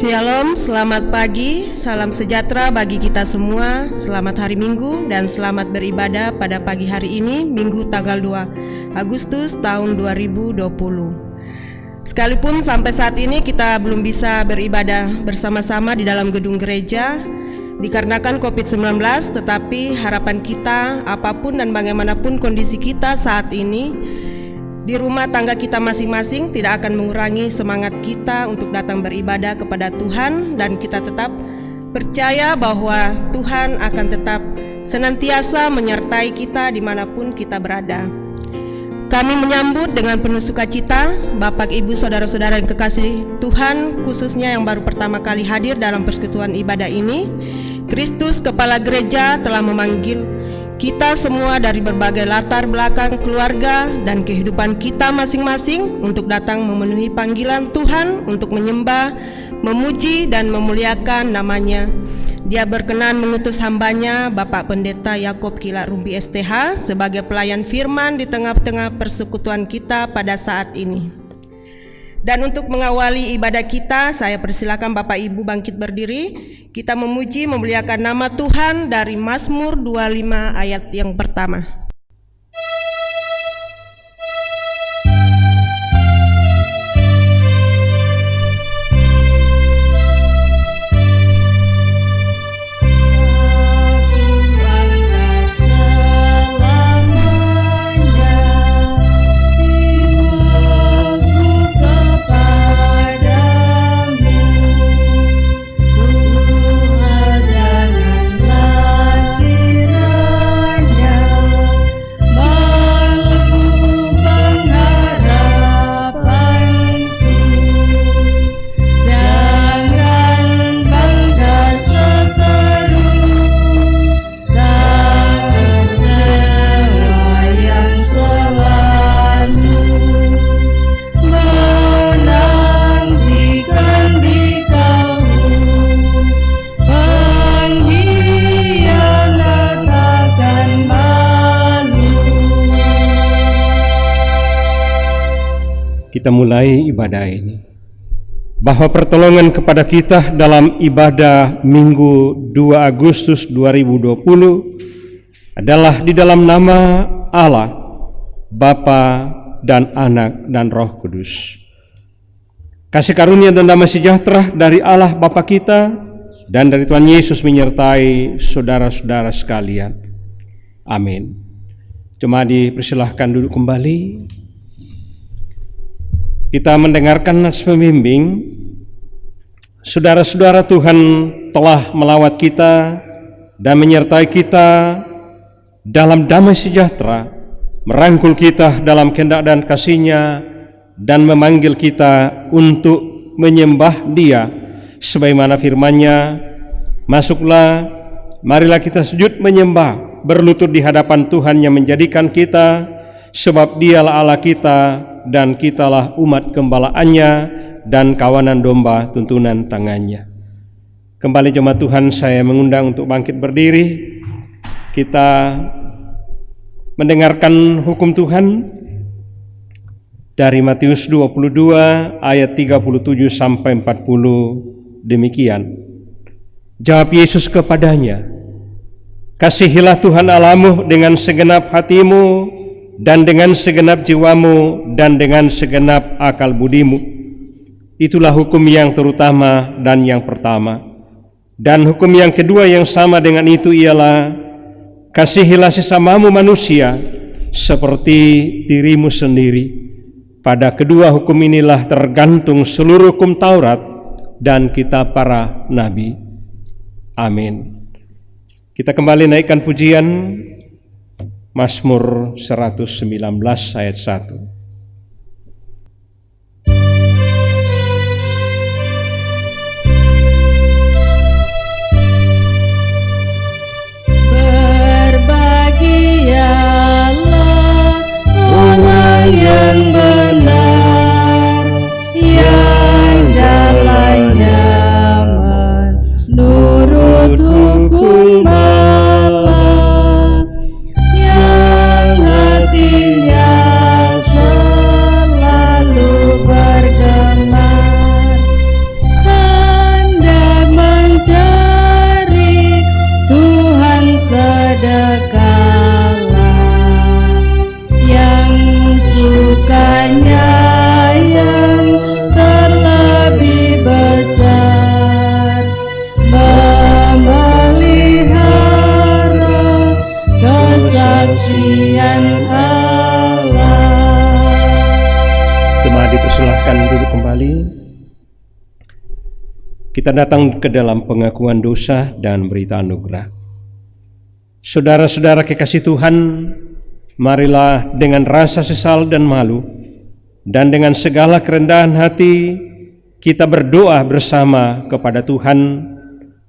Shalom, selamat pagi, salam sejahtera bagi kita semua. Selamat hari Minggu dan selamat beribadah pada pagi hari ini, Minggu tanggal 2 Agustus tahun 2020. Sekalipun sampai saat ini kita belum bisa beribadah bersama-sama di dalam gedung gereja dikarenakan COVID-19, tetapi harapan kita apapun dan bagaimanapun kondisi kita saat ini, di rumah tangga kita masing-masing tidak akan mengurangi semangat kita untuk datang beribadah kepada Tuhan, dan kita tetap percaya bahwa Tuhan akan tetap senantiasa menyertai kita dimanapun kita berada. Kami menyambut dengan penuh sukacita Bapak, Ibu, Saudara-saudara yang kekasih Tuhan, khususnya yang baru pertama kali hadir dalam persekutuan ibadah ini. Kristus Kepala Gereja telah memanggil kita semua dari berbagai latar belakang keluarga dan kehidupan kita masing-masing untuk datang memenuhi panggilan Tuhan untuk menyembah, memuji dan memuliakan namanya. Dia berkenan mengutus hambanya Bapak Pendeta Yakob Kilat Rumpi STH sebagai pelayan firman di tengah-tengah persekutuan kita pada saat ini. Dan untuk mengawali ibadah kita, saya persilakan Bapak Ibu bangkit berdiri. Kita memuji memuliakan nama Tuhan dari Mazmur 25 ayat yang pertama. Kita mulai ibadah ini, bahwa pertolongan kepada kita dalam ibadah Minggu 2 Agustus 2020 adalah di dalam nama Allah, Bapa dan Anak dan Roh Kudus. Kasih karunia dan damai sejahtera dari Allah Bapa kita dan dari Tuhan Yesus menyertai saudara-saudara sekalian. Amin. Cuma dipersilahkan duduk kembali. Kita mendengarkan nas pembimbing. Saudara-saudara, Tuhan telah melawat kita dan menyertai kita dalam damai sejahtera, merangkul kita dalam kehendak dan kasih-Nya, dan memanggil kita untuk menyembah Dia sebagaimana firman-Nya. Masuklah, marilah kita sujud menyembah, berlutut di hadapan Tuhan yang menjadikan kita, sebab Dialah Allah kita dan kitalah umat gembalaannya dan kawanan domba tuntunan tangannya. Kembali jemaat Tuhan, saya mengundang untuk bangkit berdiri. Kita mendengarkan hukum Tuhan dari Matius 22 ayat 37 sampai 40 demikian. Jawab Yesus kepadanya, "Kasihilah Tuhan Allahmu dengan segenap hatimu dan dengan segenap jiwamu dan dengan segenap akal budimu. Itulah hukum yang terutama dan yang pertama. Dan hukum yang kedua yang sama dengan itu ialah, kasihilah sesamamu manusia seperti dirimu sendiri. Pada kedua hukum inilah tergantung seluruh hukum Taurat dan kitab para nabi." Amin. Kita kembali naikkan pujian Mazmur 119 ayat 1. Berbahagialah orang yang benar, yang jalannya menurut hukum Allah, yang hatinya selalu bergelar kita datang ke dalam pengakuan dosa dan berita anugerah. Saudara-saudara kekasih Tuhan, marilah dengan rasa sesal dan malu dan dengan segala kerendahan hati kita berdoa bersama kepada Tuhan,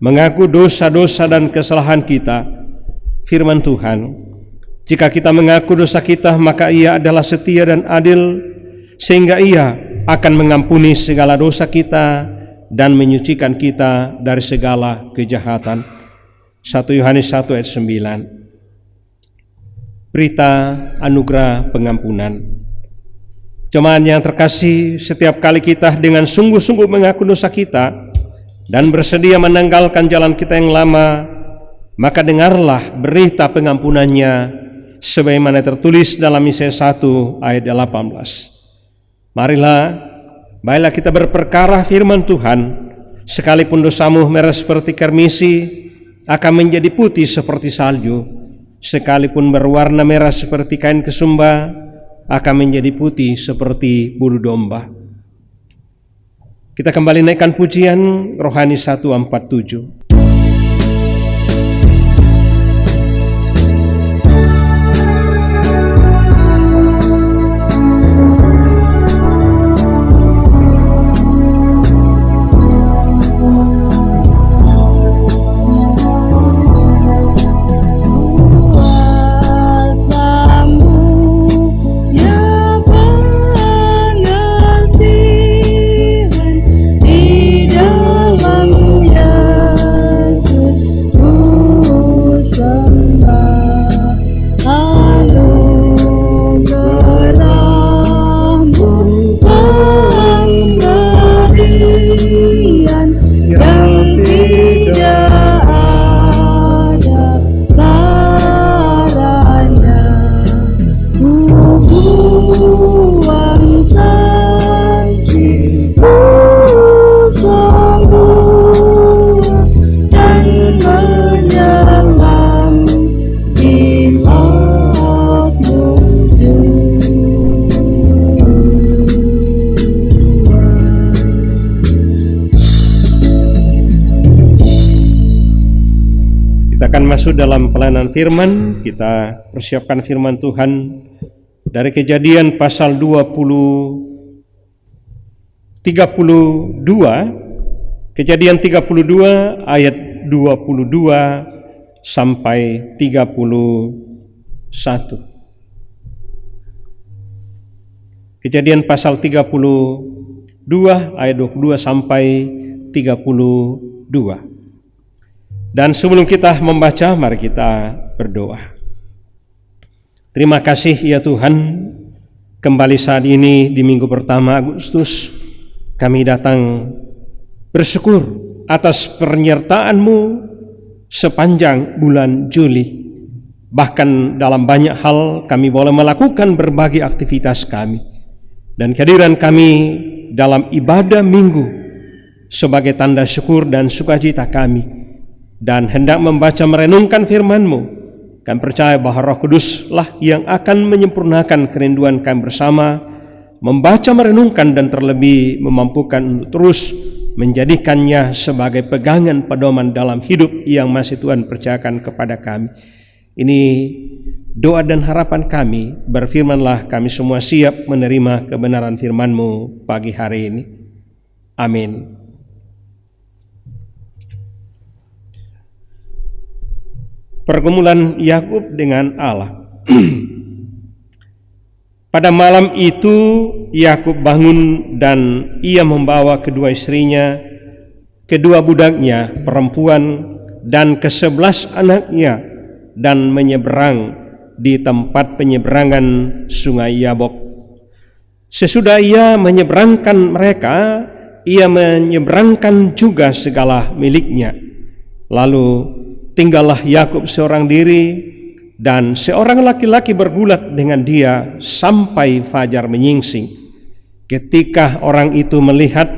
mengaku dosa-dosa dan kesalahan kita. Firman Tuhan, jika kita mengaku dosa kita, maka Ia adalah setia dan adil, sehingga Ia akan mengampuni segala dosa kita dan menyucikan kita dari segala kejahatan. 1 Yohanes 1 ayat 9. Berita anugerah pengampunan. Jemaat yang terkasih, setiap kali kita dengan sungguh-sungguh mengaku dosa kita dan bersedia menanggalkan jalan kita yang lama, maka dengarlah berita pengampunannya sebagaimana tertulis dalam Yesaya 1 ayat 18. Baiklah kita berperkara firman Tuhan, sekalipun dosamu merah seperti karmisi, akan menjadi putih seperti salju, sekalipun berwarna merah seperti kain kesumba, akan menjadi putih seperti bulu domba. Kita kembali naikkan pujian rohani 147. Masuk dalam pelayanan firman, kita persiapkan firman Tuhan dari Kejadian pasal 32, Kejadian 32 ayat 22 sampai 31. Kejadian pasal 32 ayat 22 sampai 32. Dan sebelum kita membaca, mari kita berdoa. Terima kasih ya Tuhan, kembali saat ini di minggu pertama Agustus, kami datang bersyukur atas penyertaan-Mu sepanjang bulan Juli. Bahkan dalam banyak hal kami boleh melakukan berbagai aktivitas kami. Dan kehadiran kami dalam ibadah minggu sebagai tanda syukur dan sukacita kami. Dan hendak membaca merenungkan firman-Mu, kami percaya bahwa Roh Kudus-lah yang akan menyempurnakan kerinduan kami bersama, membaca, merenungkan, dan terlebih memampukan untuk terus menjadikannya sebagai pegangan pedoman dalam hidup yang masih Tuhan percayakan kepada kami. Ini doa dan harapan kami, berfirmanlah kami semua siap menerima kebenaran firman-Mu pagi hari ini. Amin. Pergumulan Yakub dengan Allah. Pada malam itu Yakub bangun dan ia membawa kedua istrinya, kedua budaknya perempuan dan ke-11 anaknya dan menyeberang di tempat penyeberangan sungai Yabok. Sesudah ia menyeberangkan mereka, ia menyeberangkan juga segala miliknya. Lalu tinggallah Yakub seorang diri, dan seorang laki-laki bergulat dengan dia sampai fajar menyingsing. Ketika orang itu melihat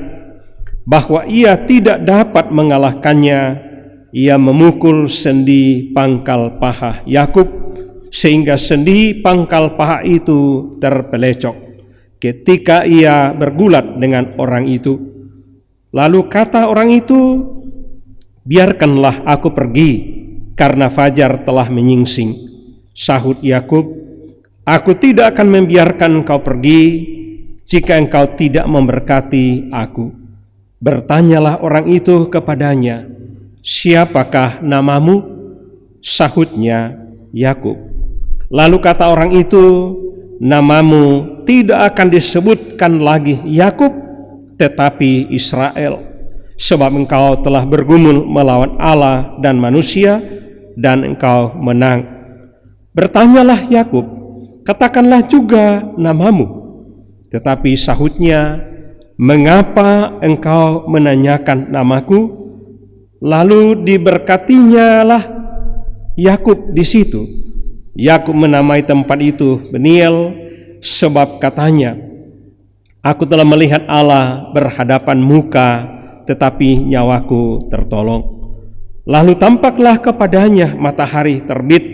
bahwa ia tidak dapat mengalahkannya, ia memukul sendi pangkal paha Yakub sehingga sendi pangkal paha itu terpelecok ketika ia bergulat dengan orang itu. Lalu kata orang itu, "Biarkanlah aku pergi, karena fajar telah menyingsing." Sahut Yakub, "Aku tidak akan membiarkan engkau pergi jika engkau tidak memberkati aku." Bertanyalah orang itu kepadanya, "Siapakah namamu?" Sahutnya, "Yakub." Lalu kata orang itu, "Namamu tidak akan disebutkan lagi Yakub, tetapi Israel, sebab engkau telah bergumul melawan Allah dan manusia, dan engkau menang." Bertanyalah Yakub, "Katakanlah juga namamu." Tetapi sahutnya, "Mengapa engkau menanyakan namaku?" Lalu diberkatinya lah Yakub di situ. Yakub menamai tempat itu Peniel, sebab katanya, "Aku telah melihat Allah berhadapan muka, tetapi nyawaku tertolong." Lalu tampaklah kepadanya matahari terbit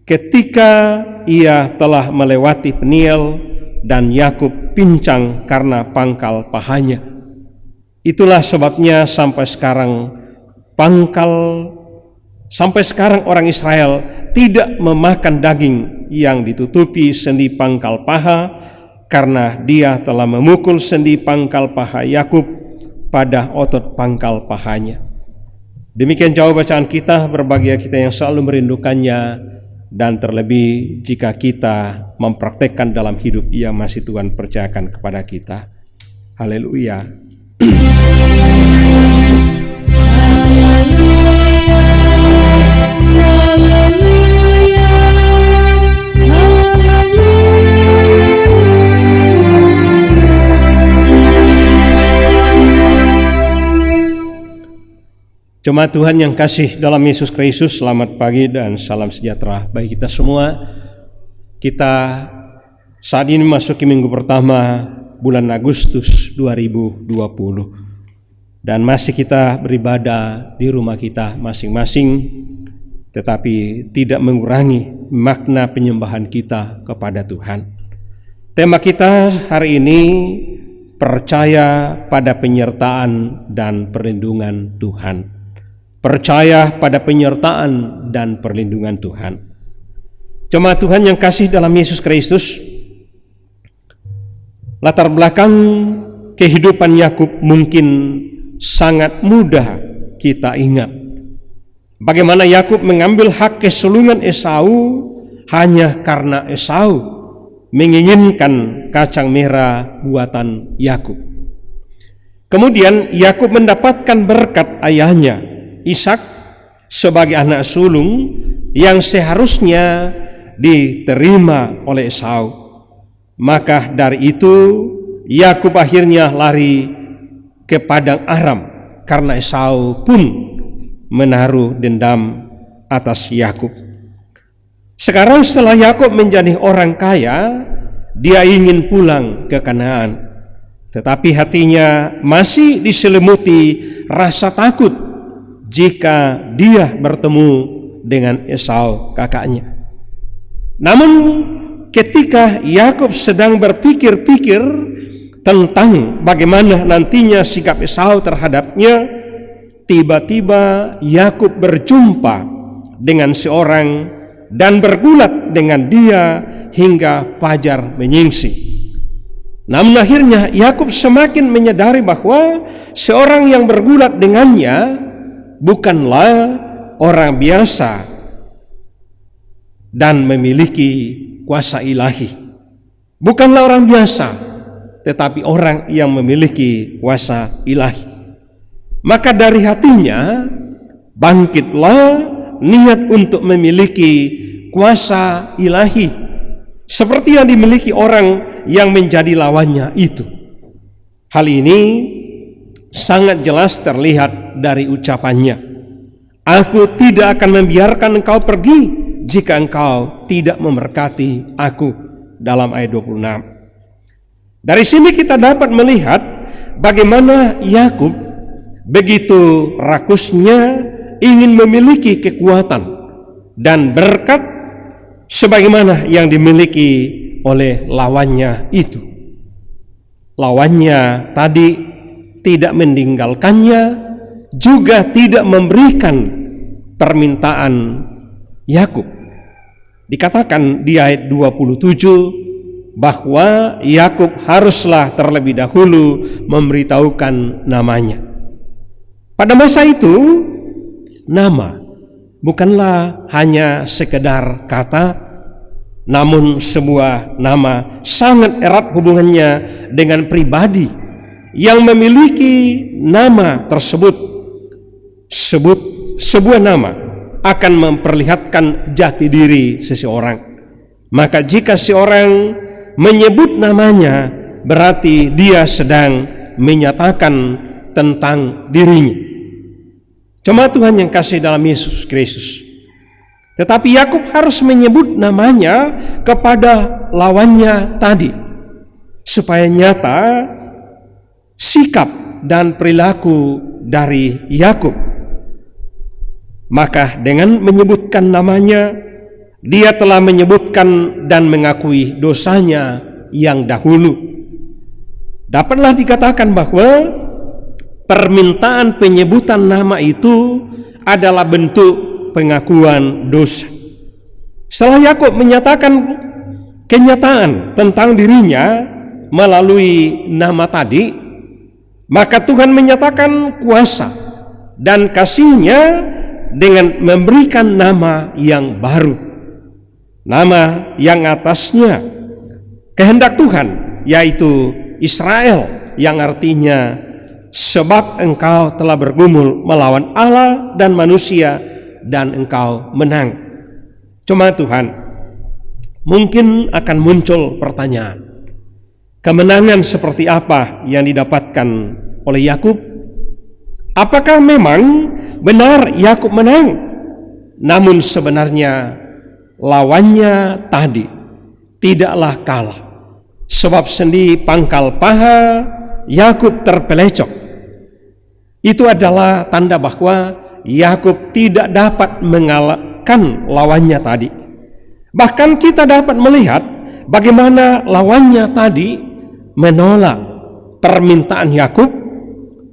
ketika ia telah melewati Peniel, dan Yakub pincang karena pangkal pahanya. Itulah sebabnya sampai sekarang orang Israel tidak memakan daging yang ditutupi sendi pangkal paha, karena dia telah memukul sendi pangkal paha Yakub pada otot pangkal pahanya. Demikian jauh bacaan kita, berbahagia kita yang selalu merindukannya, dan terlebih jika kita mempraktekkan dalam hidup yang masih Tuhan percayakan kepada kita. Haleluya. Jemaat Tuhan yang kasih dalam Yesus Kristus, selamat pagi dan salam sejahtera bagi kita semua. Kita saat ini memasuki minggu pertama bulan Agustus 2020, dan masih kita beribadah di rumah kita masing-masing, tetapi tidak mengurangi makna penyembahan kita kepada Tuhan. Tema kita hari ini, percaya pada penyertaan dan perlindungan Tuhan. Percaya pada penyertaan dan perlindungan Tuhan. Jemaat Tuhan yang kasih dalam Yesus Kristus, latar belakang kehidupan Yakub mungkin sangat mudah kita ingat. Bagaimana Yakub mengambil hak kesulungan Esau hanya karena Esau menginginkan kacang merah buatan Yakub. Kemudian Yakub mendapatkan berkat ayahnya Ishak sebagai anak sulung yang seharusnya diterima oleh Esau. Maka dari itu Yakub akhirnya lari ke padang Aram, karena Esau pun menaruh dendam atas Yakub. Sekarang setelah Yakub menjadi orang kaya, dia ingin pulang ke Kanaan, tetapi hatinya masih diselimuti rasa takut jika dia bertemu dengan Esau kakaknya. Namun ketika Yakub sedang berpikir-pikir tentang bagaimana nantinya sikap Esau terhadapnya, tiba-tiba Yakub berjumpa dengan seorang dan bergulat dengan dia hingga fajar menyingsing. Namun akhirnya Yakub semakin menyadari bahwa seorang yang bergulat dengannya bukanlah orang biasa dan memiliki kuasa ilahi. Bukanlah orang biasa, tetapi orang yang memiliki kuasa ilahi. Maka dari hatinya bangkitlah niat untuk memiliki kuasa ilahi, seperti yang dimiliki orang yang menjadi lawannya itu. Hal ini sangat jelas terlihat dari ucapannya, "Aku tidak akan membiarkan engkau pergi jika engkau tidak memberkati aku," dalam ayat 26. Dari sini kita dapat melihat bagaimana Yakub begitu rakusnya ingin memiliki kekuatan dan berkat sebagaimana yang dimiliki oleh lawannya itu. Lawannya tadi tidak meninggalkannya, juga tidak memberikan permintaan Yakub. Dikatakan di ayat 27 bahwa Yakub haruslah terlebih dahulu memberitahukan namanya. Pada masa itu, nama bukanlah hanya sekedar kata, namun sebuah nama sangat erat hubungannya dengan pribadi yang memiliki nama tersebut. Sebuah nama akan memperlihatkan jati diri seseorang. Maka jika seorang menyebut namanya, berarti dia sedang menyatakan tentang dirinya. Cuma Tuhan yang kasih dalam Yesus Kristus. Tetapi Yakub harus menyebut namanya kepada lawannya tadi, supaya nyata sikap dan perilaku dari Yakub. Maka dengan menyebutkan namanya, dia telah menyebutkan dan mengakui dosanya yang dahulu. Dapatlah dikatakan bahwa permintaan penyebutan nama itu adalah bentuk pengakuan dosa. Setelah Yakub menyatakan kenyataan tentang dirinya melalui nama tadi, maka Tuhan menyatakan kuasa dan kasih-Nya dengan memberikan nama yang baru, nama yang atasnya kehendak Tuhan, yaitu Israel, yang artinya sebab engkau telah bergumul melawan Allah dan manusia, dan engkau menang. Cuma Tuhan, mungkin akan muncul pertanyaan, kemenangan seperti apa yang didapatkan oleh Yakub? Apakah memang benar Yakub menang? Namun sebenarnya lawannya tadi tidaklah kalah, sebab sendi pangkal paha Yakub terpelecok. Itu adalah tanda bahwa Yakub tidak dapat mengalahkan lawannya tadi. Bahkan kita dapat melihat bagaimana lawannya tadi menolak permintaan Yakub,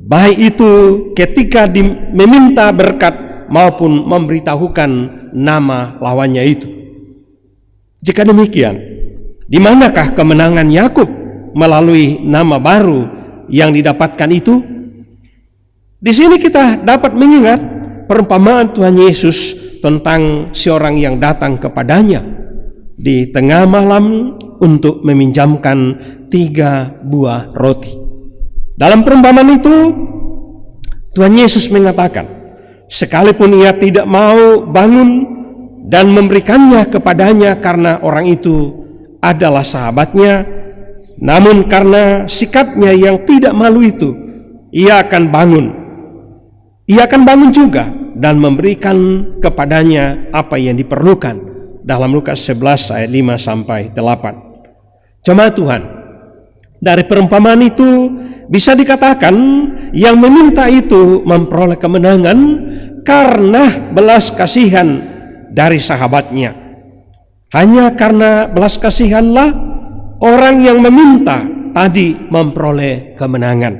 baik itu ketika meminta berkat maupun memberitahukan nama lawannya itu. Jika demikian, di manakah kemenangan Yakub melalui nama baru yang didapatkan itu? Di sini kita dapat mengingat perumpamaan Tuhan Yesus tentang seorang yang datang kepadanya di tengah malam untuk meminjamkan 3 buah roti. Dalam perumpamaan itu, Tuhan Yesus mengatakan, sekalipun ia tidak mau bangun dan memberikannya kepadanya karena orang itu adalah sahabatnya, namun karena sikapnya yang tidak malu itu, ia akan bangun. Ia akan bangun juga dan memberikan kepadanya apa yang diperlukan. Dalam Lukas 11 ayat 5 sampai 8. Jemaat Tuhan, dari perumpamaan itu bisa dikatakan yang meminta itu memperoleh kemenangan karena belas kasihan dari sahabatnya. Hanya karena belas kasihanlah orang yang meminta tadi memperoleh kemenangan.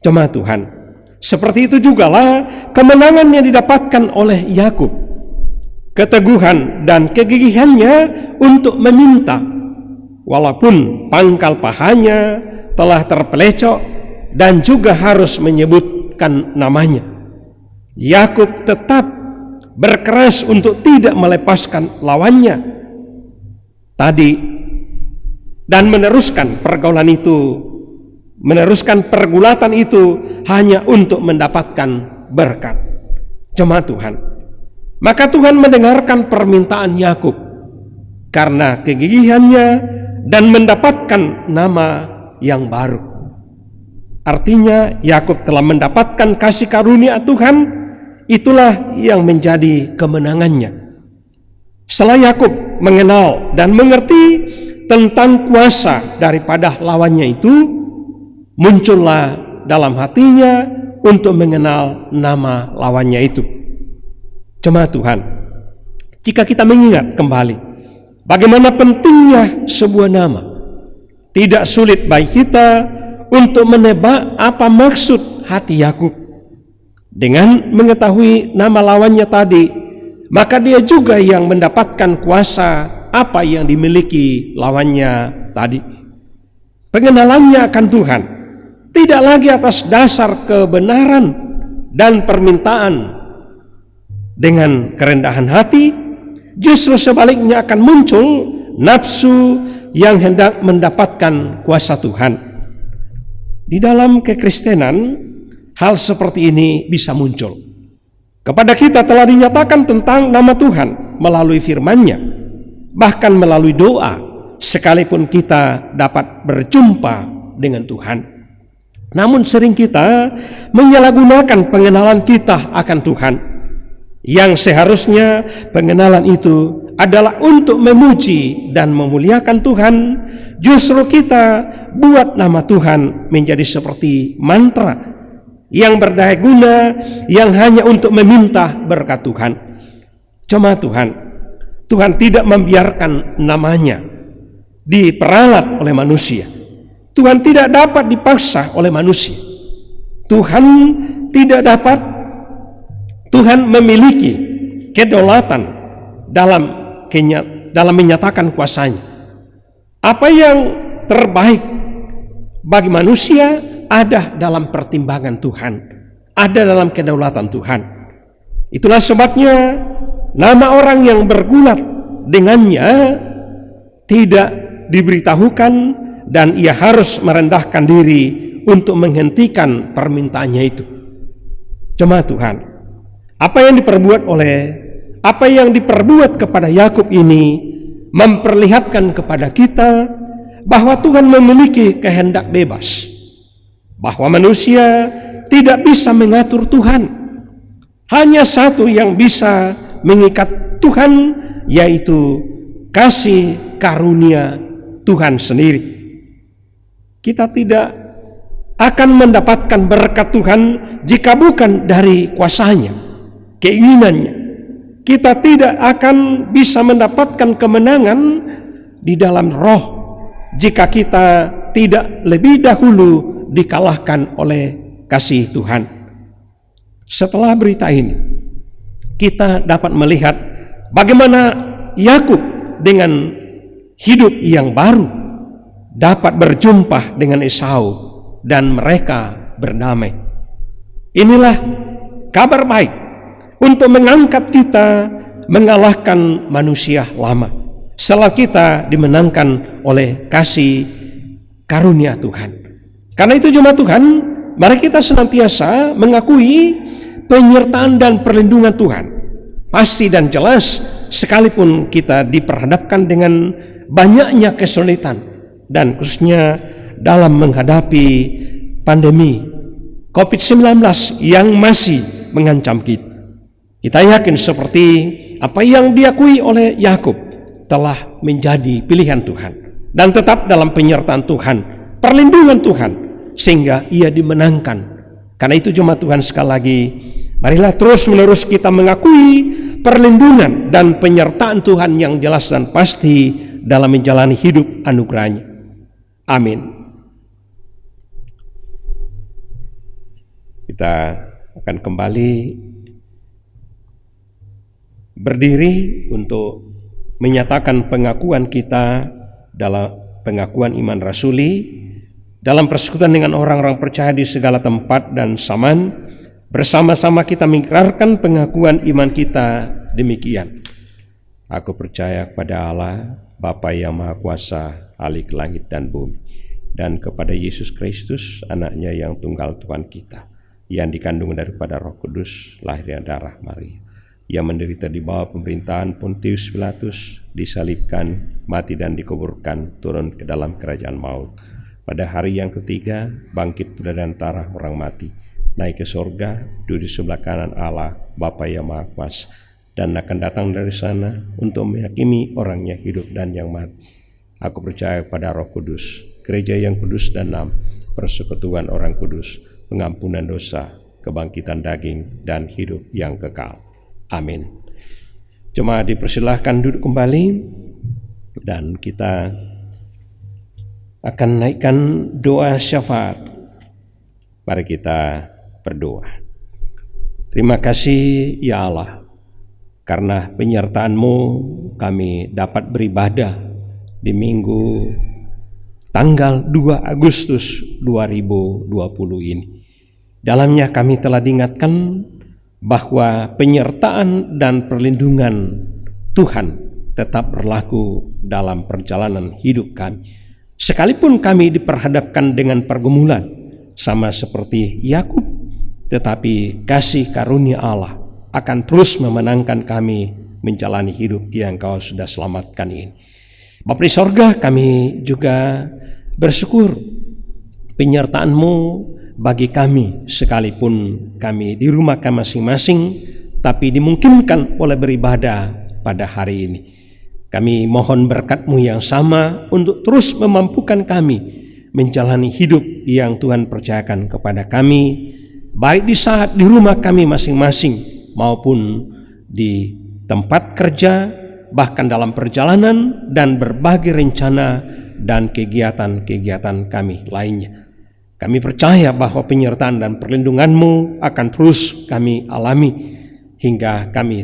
Jemaat Tuhan, seperti itu jugalah kemenangan yang didapatkan oleh Yakub. Keteguhan dan kegigihannya untuk meminta, walaupun pangkal pahanya telah terpelecok dan juga harus menyebutkan namanya. Yakub tetap berkeras untuk tidak melepaskan lawannya tadi dan meneruskan pergaulan itu, meneruskan pergulatan itu hanya untuk mendapatkan berkat. Jemaat Tuhan, maka Tuhan mendengarkan permintaan Yakub karena kegigihannya dan mendapatkan nama yang baru. Artinya Yakub telah mendapatkan kasih karunia Tuhan, itulah yang menjadi kemenangannya. Setelah Yakub mengenal dan mengerti tentang kuasa daripada lawannya itu, muncullah dalam hatinya untuk mengenal nama lawannya itu. Jemaat Tuhan, jika kita mengingat kembali bagaimana pentingnya sebuah nama, tidak sulit bagi kita untuk menebak apa maksud hati Yakub. Dengan mengetahui nama lawannya tadi, maka dia juga yang mendapatkan kuasa apa yang dimiliki lawannya tadi. Pengenalannya akan Tuhan tidak lagi atas dasar kebenaran dan permintaan dengan kerendahan hati, justru sebaliknya akan muncul nafsu yang hendak mendapatkan kuasa Tuhan. Di dalam kekristenan, hal seperti ini bisa muncul. Kepada kita telah dinyatakan tentang nama Tuhan melalui firman-Nya, bahkan melalui doa, sekalipun kita dapat berjumpa dengan Tuhan. Namun sering kita menyalahgunakan pengenalan kita akan Tuhan, yang seharusnya pengenalan itu adalah untuk memuji dan memuliakan Tuhan. Justru kita buat nama Tuhan menjadi seperti mantra yang berdaya guna, yang hanya untuk meminta berkat Tuhan. Cuma Tuhan tidak membiarkan namanya diperalat oleh manusia. Tuhan tidak dapat dipaksa oleh manusia. Tuhan memiliki kedaulatan dalam menyatakan kuasanya. Apa yang terbaik bagi manusia ada dalam pertimbangan Tuhan, ada dalam kedaulatan Tuhan. Itulah sebabnya nama orang yang bergulat dengannya tidak diberitahukan, dan ia harus merendahkan diri untuk menghentikan permintaannya itu. Jemaat Tuhan, apa yang diperbuat kepada Yakub ini memperlihatkan kepada kita bahwa Tuhan memiliki kehendak bebas, bahwa manusia tidak bisa mengatur Tuhan. Hanya satu yang bisa mengikat Tuhan, yaitu kasih karunia Tuhan sendiri. Kita tidak akan mendapatkan berkat Tuhan jika bukan dari kuasanya, keinginannya. Kita tidak akan bisa mendapatkan kemenangan di dalam roh jika kita tidak lebih dahulu dikalahkan oleh kasih Tuhan. Setelah berita ini, kita dapat melihat bagaimana Yakub dengan hidup yang baru dapat berjumpa dengan Esau dan mereka berdamai. Inilah kabar baik untuk mengangkat kita mengalahkan manusia lama setelah kita dimenangkan oleh kasih karunia Tuhan. Karena itu jemaat Tuhan, mari kita senantiasa mengakui penyertaan dan perlindungan Tuhan. Pasti dan jelas, sekalipun kita diperhadapkan dengan banyaknya kesulitan, dan khususnya dalam menghadapi pandemi COVID-19 yang masih mengancam kita. Kita yakin seperti apa yang diakui oleh Yakub telah menjadi pilihan Tuhan, dan tetap dalam penyertaan Tuhan, perlindungan Tuhan, sehingga ia dimenangkan. Karena itu jemaat Tuhan, sekali lagi, marilah terus menerus kita mengakui perlindungan dan penyertaan Tuhan yang jelas dan pasti dalam menjalani hidup anugerahnya. Amin. Kita akan kembali berdiri untuk menyatakan pengakuan kita dalam pengakuan iman rasuli dalam persekutuan dengan orang-orang percaya di segala tempat dan zaman. Bersama-sama kita mengikrarkan pengakuan iman kita demikian. Aku percaya kepada Allah, Bapa yang Maha Kuasa, Ahli langit dan bumi, dan kepada Yesus Kristus, anaknya yang tunggal Tuhan kita, yang dikandung daripada Roh Kudus, lahir dari darah Maria, yang menderita di bawah pemerintahan Pontius Pilatus, disalibkan, mati dan dikuburkan, turun ke dalam kerajaan maut. Pada hari yang ketiga, bangkit dari antara orang mati, naik ke sorga, duduk di sebelah kanan Allah, Bapa yang Maha Kuasa, dan akan datang dari sana untuk menghakimi orang yang hidup dan yang mati. Aku percaya pada Roh Kudus, gereja yang kudus dan persekutuan orang kudus, pengampunan dosa, kebangkitan daging, dan hidup yang kekal. Amin. Jemaat dipersilahkan duduk kembali, dan kita akan naikkan doa syafaat. Mari kita berdoa. Terima kasih ya Allah, karena penyertaan-Mu kami dapat beribadah di minggu tanggal 2 Agustus 2020 ini. Dalamnya kami telah diingatkan bahwa penyertaan dan perlindungan Tuhan tetap berlaku dalam perjalanan hidup kami. Sekalipun kami diperhadapkan dengan pergumulan sama seperti Yakub, tetapi kasih karunia Allah akan terus memenangkan kami menjalani hidup yang Kau sudah selamatkan ini. Bapa di sorga, kami juga bersyukur penyertaan-Mu bagi kami, sekalipun kami di rumah kami masing-masing, tapi dimungkinkan oleh beribadah pada hari ini. Kami mohon berkat-Mu yang sama untuk terus memampukan kami menjalani hidup yang Tuhan percayakan kepada kami, baik di saat di rumah kami masing-masing maupun di tempat kerja, bahkan dalam perjalanan dan berbagai rencana dan kegiatan-kegiatan kami lainnya. Kami percaya bahwa penyertaan dan perlindungan-Mu akan terus kami alami, hingga kami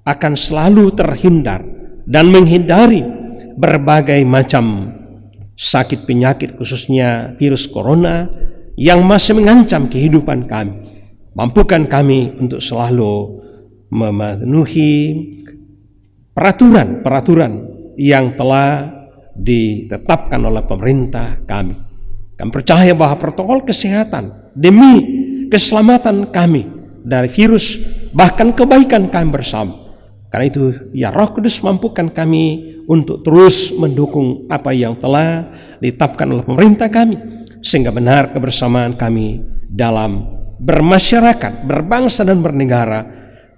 akan selalu terhindar dan menghindari berbagai macam sakit penyakit, khususnya virus corona yang masih mengancam kehidupan kami. Mampukan kami untuk selalu memenuhi peraturan-peraturan yang telah ditetapkan oleh pemerintah kami. Kami percaya bahwa protokol kesehatan demi keselamatan kami dari virus, bahkan kebaikan kami bersama. Karena itu, ya Roh Kudus, mampukan kami untuk terus mendukung apa yang telah ditetapkan oleh pemerintah kami, sehingga benar kebersamaan kami dalam bermasyarakat, berbangsa dan bernegara,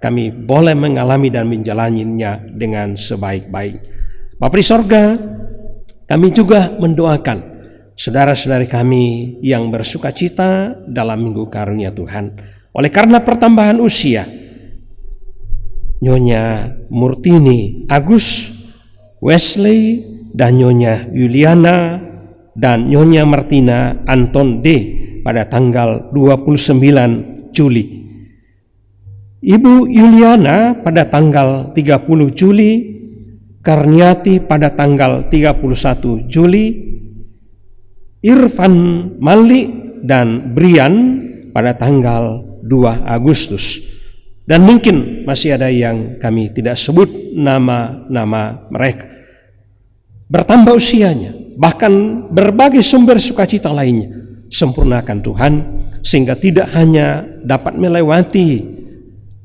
kami boleh mengalami dan menjalaninya dengan sebaik-baik. Bapa di sorga, kami juga mendoakan saudara-saudari kami yang bersuka cita dalam minggu karunia Tuhan oleh karena pertambahan usia. Nyonya Murtini Agus, Wesley, dan Nyonya Yuliana dan Nyonya Martina Anton D pada tanggal 29 Juli. Ibu Yuliana pada tanggal 30 Juli, Karniati pada tanggal 31 Juli, Irfan Malik dan Brian pada tanggal 2 Agustus. Dan mungkin masih ada yang kami tidak sebut nama-nama mereka. Bertambah usianya, bahkan berbagai sumber sukacita lainnya. Sempurnakan Tuhan, sehingga tidak hanya dapat melewati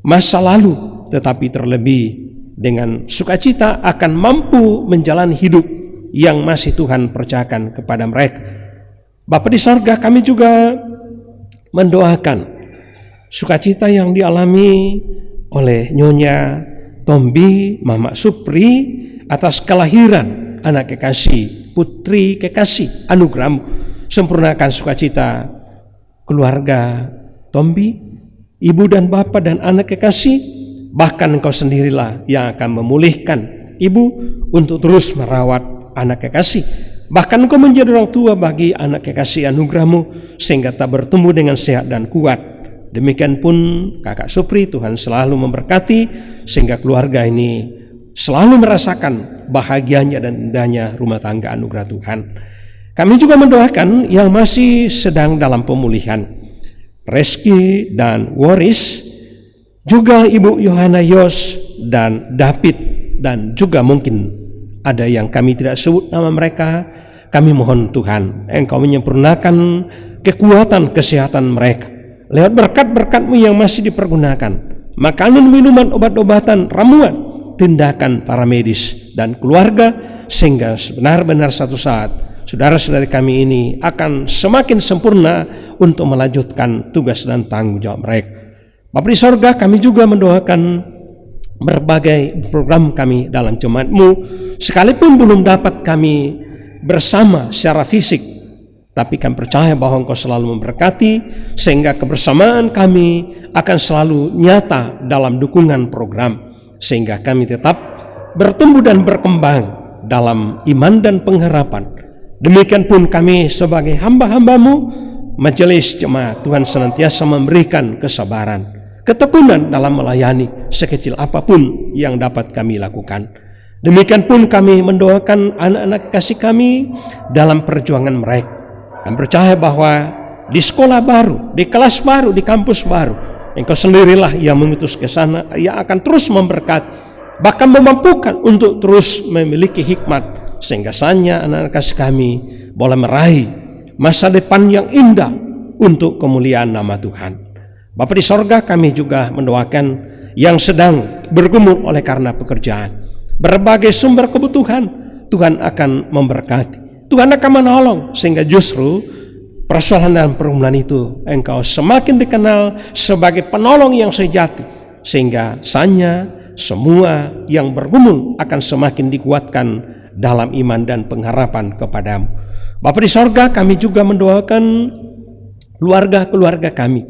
masa lalu, tetapi terlebih dengan sukacita akan mampu menjalani hidup yang masih Tuhan percayakan kepada mereka. Bapa di sorga, kami juga mendoakan sukacita yang dialami oleh Nyonya Tombi Mama Supri atas kelahiran anak kekasih, putri kekasih anugerah-Mu. Sempurnakan sukacita keluarga Tombi, ibu dan bapak dan anak kekasih. Bahkan Engkau sendirilah yang akan memulihkan ibu untuk terus merawat anak kekasih. Bahkan Engkau menjadi orang tua bagi anak kekasih anugerah-Mu, sehingga tak bertumbuh dengan sehat dan kuat. Demikian pun kakak Supri, Tuhan selalu memberkati sehingga keluarga ini selalu merasakan bahagianya dan indahnya rumah tangga anugerah Tuhan. Kami juga mendoakan yang masih sedang dalam pemulihan, Reski dan Waris, juga Ibu Yohana Yos dan David, dan juga mungkin ada yang kami tidak sebut nama mereka. Kami mohon Tuhan, Engkau menyempurnakan kekuatan kesehatan mereka lewat berkat-berkat-Mu yang masih dipergunakan, makanan, minuman, obat-obatan, ramuan, tindakan para medis dan keluarga, sehingga benar-benar satu saat saudara-saudari kami ini akan semakin sempurna untuk melanjutkan tugas dan tanggung jawab mereka. Bapa di sorga, kami juga mendoakan berbagai program kami dalam jemaat-Mu, sekalipun belum dapat kami bersama secara fisik, tapi kami percaya bahwa Engkau selalu memberkati, sehingga kebersamaan kami akan selalu nyata dalam dukungan program, sehingga kami tetap bertumbuh dan berkembang dalam iman dan pengharapan, Demikian pun kami sebagai hamba-hamba-Mu, majelis jemaat, Tuhan senantiasa memberikan kesabaran, ketekunan dalam melayani sekecil apapun yang dapat kami lakukan. Demikian pun kami mendoakan anak-anak kasih kami dalam perjuangan mereka. Kami percaya bahwa di sekolah baru, di kelas baru, di kampus baru, Engkau sendirilah yang mengutus ke sana, yang akan terus memberkati, bahkan memampukan untuk terus memiliki hikmat, sehingga saja anak-anak kasih kami boleh meraih masa depan yang indah untuk kemuliaan nama Tuhan. Bapa di sorga, kami juga mendoakan yang sedang bergumul oleh karena pekerjaan, berbagai sumber kebutuhan, Tuhan akan memberkati, Tuhan akan menolong, sehingga justru persoalan dan pergumulan itu Engkau semakin dikenal sebagai penolong yang sejati, sehingga sanya semua yang bergumul akan semakin dikuatkan dalam iman dan pengharapan kepadamu. Bapa di sorga, kami juga mendoakan keluarga-keluarga kami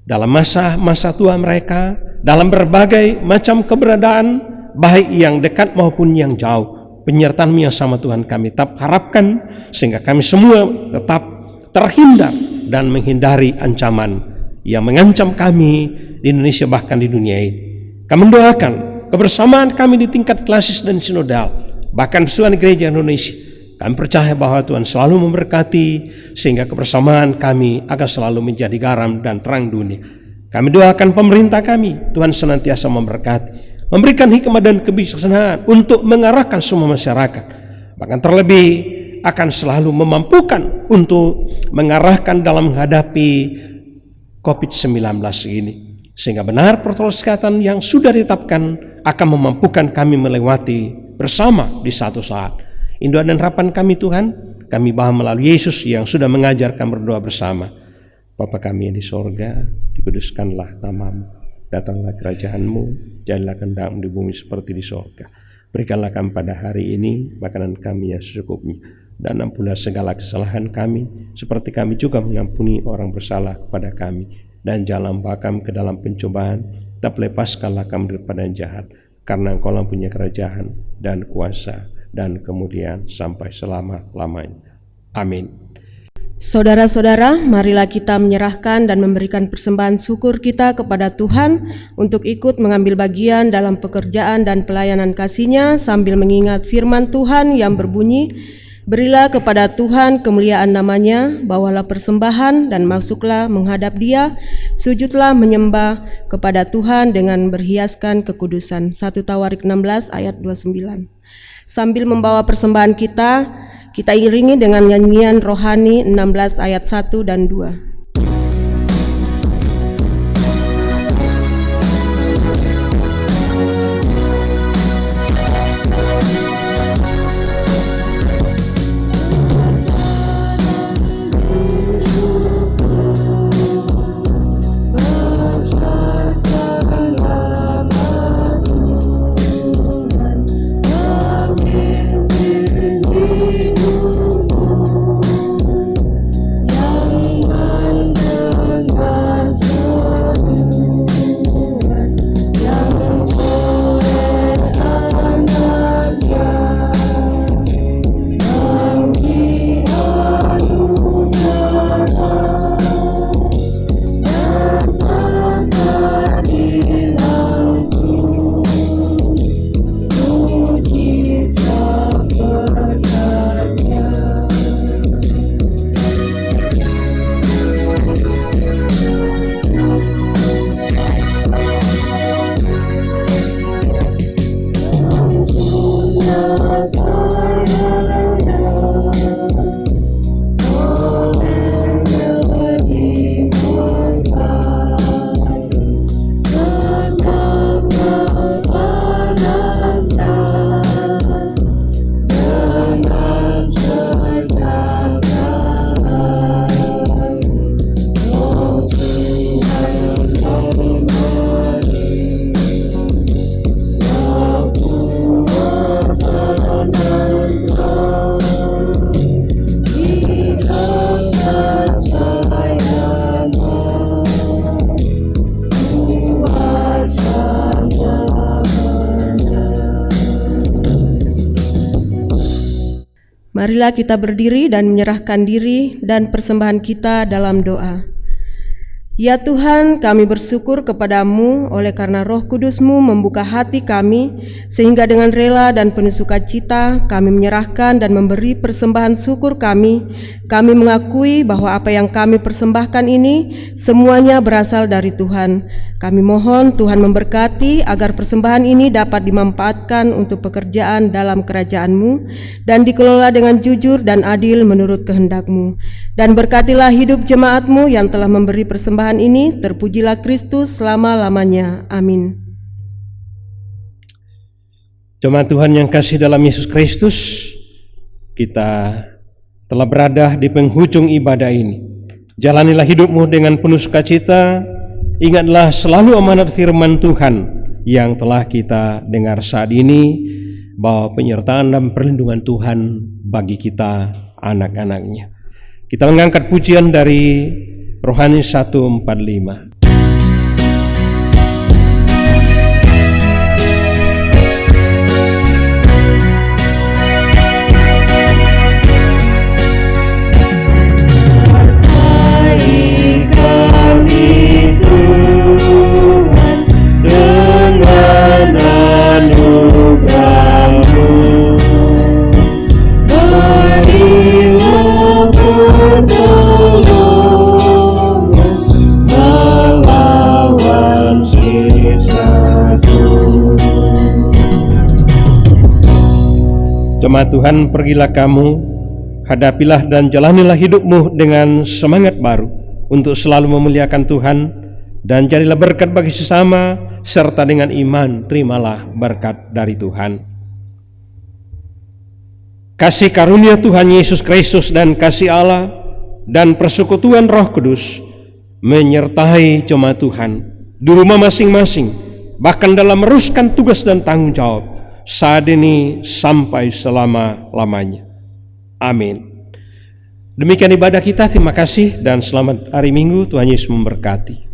dalam masa-masa tua mereka, dalam berbagai macam keberadaan, baik yang dekat maupun yang jauh. Penyertaan-Mu yang sama Tuhan kami tetap harapkan, sehingga kami semua tetap terhindar dan menghindari ancaman yang mengancam kami di Indonesia, bahkan di dunia ini. Kami mendoakan kebersamaan kami di tingkat klasis dan sinodal, bahkan Tuhan Gereja Indonesia. Kami percaya bahwa Tuhan selalu memberkati, sehingga kebersamaan kami akan selalu menjadi garam dan terang dunia. Kami doakan pemerintah kami, Tuhan senantiasa memberkati, memberikan hikmat dan kebijaksanaan untuk mengarahkan semua masyarakat, bahkan terlebih akan selalu memampukan untuk mengarahkan dalam menghadapi COVID-19 ini, sehingga benar protokol kesehatan yang sudah ditetapkan akan memampukan kami melewati bersama di satu saat. Doa dan harapan kami Tuhan, kami bahas melalui Yesus yang sudah mengajarkan berdoa bersama. Bapa kami yang di sorga, dikuduskanlah nama-Mu, datanglah kerajaan-Mu, jadilah kehendak-Mu di bumi seperti di sorga. Berikanlah kami pada hari ini makanan kami yang secukupnya, dan ampunilah segala kesalahan kami, seperti kami juga mengampuni orang bersalah kepada kami. Dan jangan bawa kami ke dalam pencobaan, tapi lepaskanlah kami daripada yang jahat, karena Engkau punya kerajaan dan kuasa dan kemudian sampai selama-lamanya. Amin. Saudara-saudara, marilah kita menyerahkan dan memberikan persembahan syukur kita kepada Tuhan untuk ikut mengambil bagian dalam pekerjaan dan pelayanan kasih-Nya sambil mengingat firman Tuhan yang berbunyi, berilah kepada Tuhan kemuliaan nama-Nya, bawalah persembahan dan masuklah menghadap Dia, sujudlah menyembah kepada Tuhan dengan berhiaskan kekudusan. 1 Tawarik 16 ayat 29. Sambil membawa persembahan kita iringi dengan nyanyian rohani 16 ayat 1 dan 2. Yang Marilah kita berdiri dan menyerahkan diri dan persembahan kita dalam doa. Ya Tuhan, kami bersyukur kepadamu oleh karena Roh Kudus-Mu membuka hati kami, sehingga dengan rela dan penuh sukacita kami menyerahkan dan memberi persembahan syukur kami. Kami mengakui bahwa apa yang kami persembahkan ini semuanya berasal dari Tuhan. Kami mohon Tuhan memberkati agar persembahan ini dapat dimanfaatkan untuk pekerjaan dalam kerajaan-Mu dan dikelola dengan jujur dan adil menurut kehendak-Mu. Dan berkatilah hidup jemaat-Mu yang telah memberi persembahan ini, terpujilah Kristus selama-lamanya. Amin. Jemaat Tuhan yang kasih dalam Yesus Kristus, kita telah berada di penghujung ibadah ini. Jalanilah hidupmu dengan penuh sukacita. Ingatlah selalu amanat firman Tuhan yang telah kita dengar saat ini, bahwa penyertaan dan perlindungan Tuhan bagi kita anak-anaknya. Kita mengangkat pujian dari Rohani 145. Jemaat Tuhan, pergilah kamu, hadapilah dan jalanilah hidupmu dengan semangat baru untuk selalu memuliakan Tuhan, dan jadilah berkat bagi sesama, serta dengan iman terimalah berkat dari Tuhan. Kasih karunia Tuhan Yesus Kristus dan kasih Allah dan persekutuan Roh Kudus menyertai jemaat Tuhan di rumah masing-masing, bahkan dalam meneruskan tugas dan tanggung jawab saat ini sampai selama-lamanya. Amin. Demikian ibadah kita. Terima kasih dan selamat hari Minggu. Tuhan Yesus memberkati.